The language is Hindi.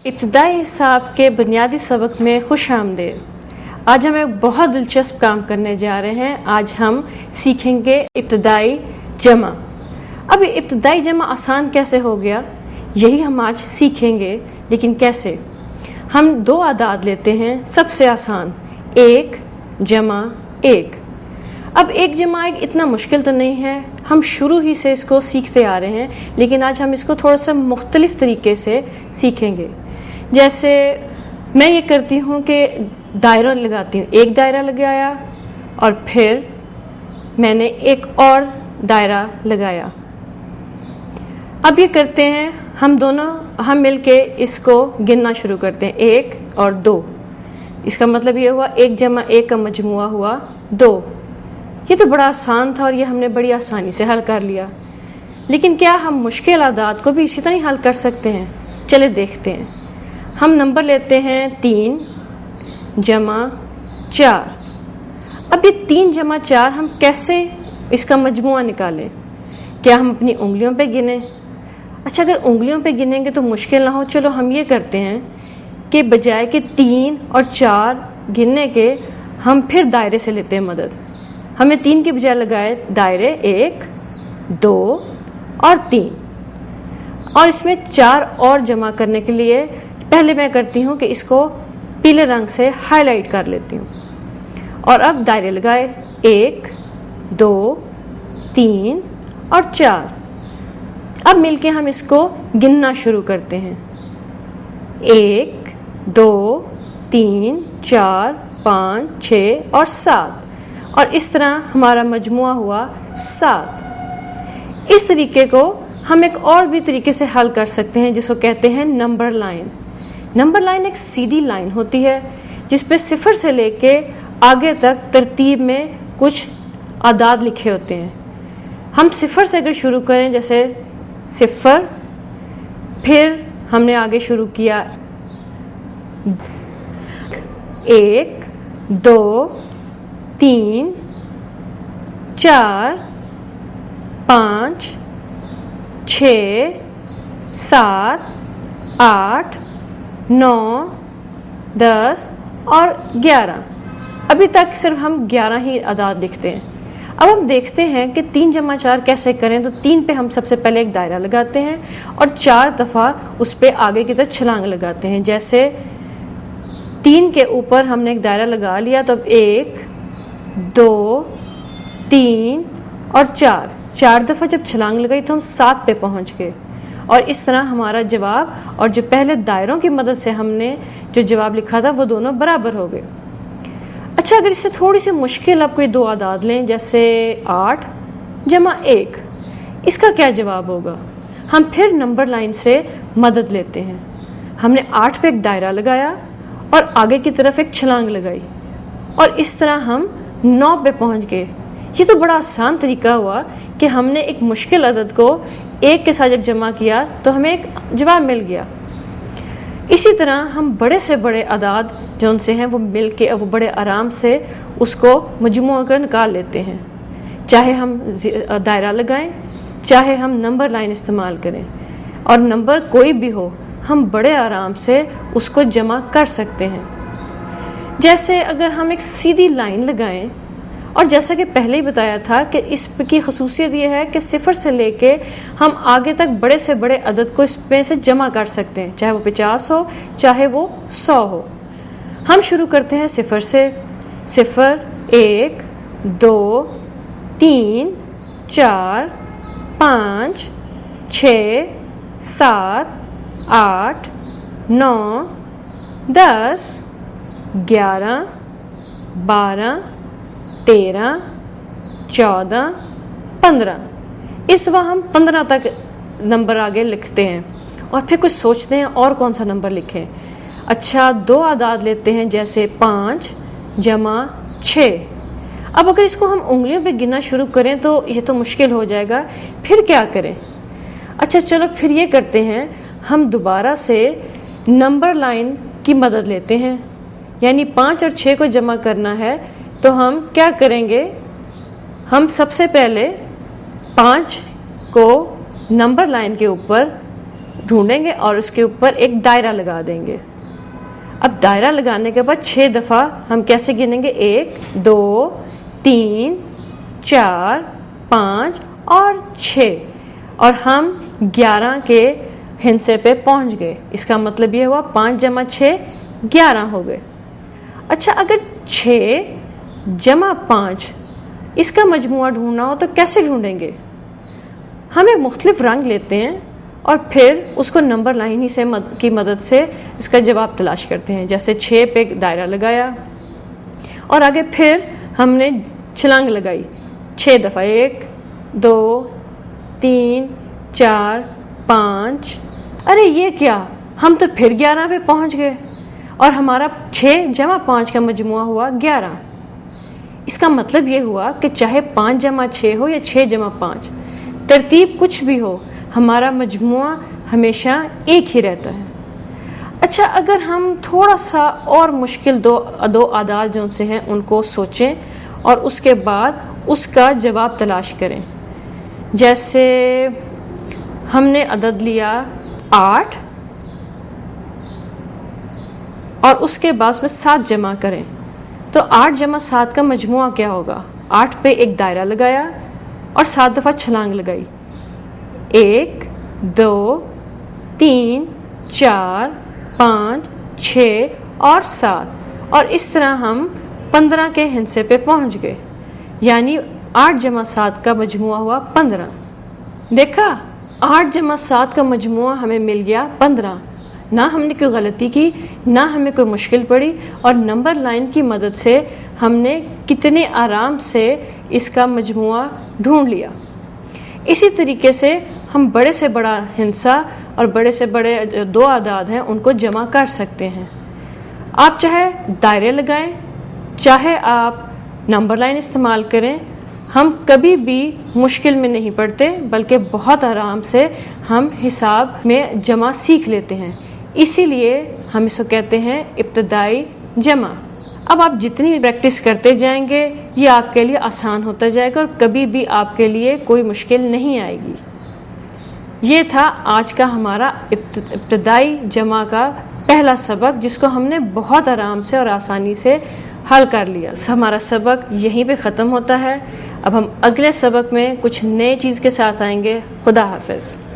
इब्तिदाई हिसाब के बुनियादी सबक में खुश आमदीद। आज हम एक बहुत दिलचस्प काम करने जा रहे हैं। आज हम सीखेंगे इब्तिदाई जमा। अब इब्तिदाई जमा आसान कैसे हो गया, यही हम आज सीखेंगे। लेकिन कैसे? हम दो आदाद लेते हैं, सबसे आसान, 1 जमा 1। अब 1 जमा 1 इतना मुश्किल तो नहीं है, हम शुरू ही से इसको सीखते आ रहे हैं। लेकिन आज हम इसको थोड़ा सा मुख्तलिफ तरीके से सीखेंगे। जैसे मैं ये करती हूँ कि दायरा लगाती हूँ, एक दायरा लगाया और फिर मैंने एक और दायरा लगाया। अब ये करते हैं हम मिलके इसको गिनना शुरू करते हैं, 1 और 2। इसका मतलब ये हुआ 1 जमा 1 का मजमुआ हुआ 2। ये तो बड़ा आसान था और ये हमने बड़ी आसानी से हल कर लिया। लेकिन क्या हम मुश्किल आदाद को भी इसी तरह हल कर सकते हैं? चले देखते हैं। हम नंबर लेते हैं 3 जमा 4। अब ये 3 जमा 4 हम कैसे इसका मजमुआ निकालें? क्या हम अपनी उंगलियों पे गिने? अच्छा, अगर उंगलियों पे गिनेंगे तो मुश्किल ना हो। चलो हम ये करते हैं कि बजाय के 3 और 4 गिनने के, हम फिर दायरे से लेते हैं मदद। हमें 3 के बजाय लगाए दायरे 1, 2 और 3। और इसमें 4 और जमा करने के लिए पहले मैं करती हूँ कि इसको पीले रंग से हाईलाइट कर लेती हूँ। और अब दायरे लगाए 1, 2, 3 और 4। अब मिलके हम इसको गिनना शुरू करते हैं, 1, 2, 3, 4, 5, 6 और 7। और इस तरह हमारा मजमुआ हुआ 7। इस तरीके को हम एक और भी तरीके से हल कर सकते हैं, जिसको कहते हैं नंबर लाइन। नंबर लाइन एक सीधी लाइन होती है जिसपे 0 से लेके आगे तक तरतीब में कुछ आदाद लिखे होते हैं। हम 0 से अगर शुरू करें, जैसे 0, फिर हमने आगे शुरू किया 1, 2, 3, 4, 5, 6, 7, 8, 9, 10 और 11। अभी तक सिर्फ हम 11 ही आदाद लिखते हैं। अब हम देखते हैं कि 3 जमा 4 कैसे करें। तो 3 पे हम सबसे पहले एक दायरा लगाते हैं और 4 दफ़ा उस पर आगे की तरफ छलांग लगाते हैं। जैसे 3 के ऊपर हमने एक दायरा लगा लिया, तो अब 1, 2, 3 और 4 दफ़ा जब छलांग लगाई तो हम 7 पे पहुंच गए। और इस तरह हमारा जवाब और जो पहले दायरों की मदद से हमने जो जवाब लिखा था वो दोनों बराबर हो गए। अच्छा, अगर इससे थोड़ी सी मुश्किल आप कोई दो आदाद लें, जैसे 8 जमा 1, इसका क्या जवाब होगा? हम फिर नंबर लाइन से मदद लेते हैं। हमने 8 पे एक दायरा लगाया और आगे की तरफ एक छलांग लगाई और इस तरह हम 9 पे पहुंच गए। ये तो बड़ा आसान तरीका हुआ कि हमने एक मुश्किल अदद को 1 के साथ जब जमा किया तो हमें एक जवाब मिल गया। इसी तरह हम बड़े से बड़े आदाद जो उनसे हैं वो मिल के वो बड़े आराम से उसको मजमुआ कर निकाल लेते हैं। चाहे हम दायरा लगाएं, चाहे हम नंबर लाइन इस्तेमाल करें, और नंबर कोई भी हो, हम बड़े आराम से उसको जमा कर सकते हैं। जैसे अगर हम एक सीधी लाइन लगाएं, और जैसा कि पहले ही बताया था कि इसकी खसूसियत ये है कि 0 से लेके हम आगे तक बड़े से बड़े अदद को इसमें से जमा कर सकते हैं, चाहे वो 50 हो, चाहे वो 100 हो। हम शुरू करते हैं 0 से। 0, 1, 2, 3, 4, 5, 6, 7, 8, 9, 10, 11, 12, 13, 14, 15। इस दफ़ा हम 15 तक नंबर आगे लिखते हैं और फिर कुछ सोचते हैं और कौन सा नंबर लिखें। अच्छा, 2 आदाद लेते हैं, जैसे 5 जमा 6। अब अगर इसको हम उंगलियों पे गिनना शुरू करें तो ये तो मुश्किल हो जाएगा। फिर क्या करें? अच्छा, चलो फिर ये करते हैं, हम दोबारा से नंबर लाइन की मदद लेते हैं। यानी 5 और 6 को जमा करना है तो हम क्या करेंगे? हम सबसे पहले 5 को नंबर लाइन के ऊपर ढूंढेंगे और उसके ऊपर एक दायरा लगा देंगे। अब दायरा लगाने के बाद 6 दफ़ा हम कैसे गिनेंगे, 1 2 3 4 5 और 6, और हम 11 के हिस्से पे पहुंच गए। इसका मतलब ये हुआ 5 जमा 6 11 हो गए। अच्छा, अगर 6 जमा 5 इसका मजमुआ ढूंढना हो तो कैसे ढूंढेंगे? हम एक मुख्तलिफ रंग लेते हैं और फिर उसको नंबर लाइन ही से की मदद से इसका जवाब तलाश करते हैं। जैसे 6 पे दायरा लगाया और आगे फिर हमने छलांग लगाई 6 दफ़ा, 1 2 3 4 5। अरे ये क्या, हम तो फिर 11 पे पहुंच गए और हमारा 6 जमा 5 का मजमुआ हुआ 11। इसका मतलब ये हुआ कि चाहे 5 जमा 6 हो या 6 जमा 5, तरतीब कुछ भी हो, हमारा मजमुआ हमेशा एक ही रहता है। अच्छा, अगर हम थोड़ा सा और मुश्किल दो आदाद जो से हैं उनको सोचें और उसके बाद उसका जवाब तलाश करें। जैसे हमने अदद लिया 8 और उसके बाद उसमें 7 जमा करें, तो 8 जमा 7 का मजमुआ क्या होगा? 8 पे एक दायरा लगाया और 7 दफ़ा छलांग लगाई, 1 2 3 4 5 6 और 7, और इस तरह हम 15 के हिस्से पे पहुंच गए। यानी 8 जमा 7 का मजमुआ हुआ 15। देखा, 8 जमा 7 का मजमुआ हमें मिल गया 15। ना हमने कोई गलती की, ना हमें कोई मुश्किल पड़ी, और नंबर लाइन की मदद से हमने कितने आराम से इसका मजमुआ ढूंढ लिया। इसी तरीके से हम बड़े से बड़ा हिस्सा और बड़े से बड़े 2 आदाद हैं उनको जमा कर सकते हैं। आप चाहे दायरे लगाएं, चाहे आप नंबर लाइन इस्तेमाल करें, हम कभी भी मुश्किल में नहीं पड़ते, बल्कि बहुत आराम से हम हिसाब में जमा सीख लेते हैं। इसीलिए हम इसको कहते हैं इब्तदाई जमा। अब आप जितनी प्रैक्टिस करते जाएंगे ये आपके लिए आसान होता जाएगा और कभी भी आपके लिए कोई मुश्किल नहीं आएगी। ये था आज का हमारा इब्तदाई जमा का पहला सबक, जिसको हमने बहुत आराम से और आसानी से हल कर लिया। हमारा सबक यहीं पे ख़त्म होता है। अब हम अगले सबक में कुछ नए चीज़ के साथ आएंगे। खुदा हाफिज़।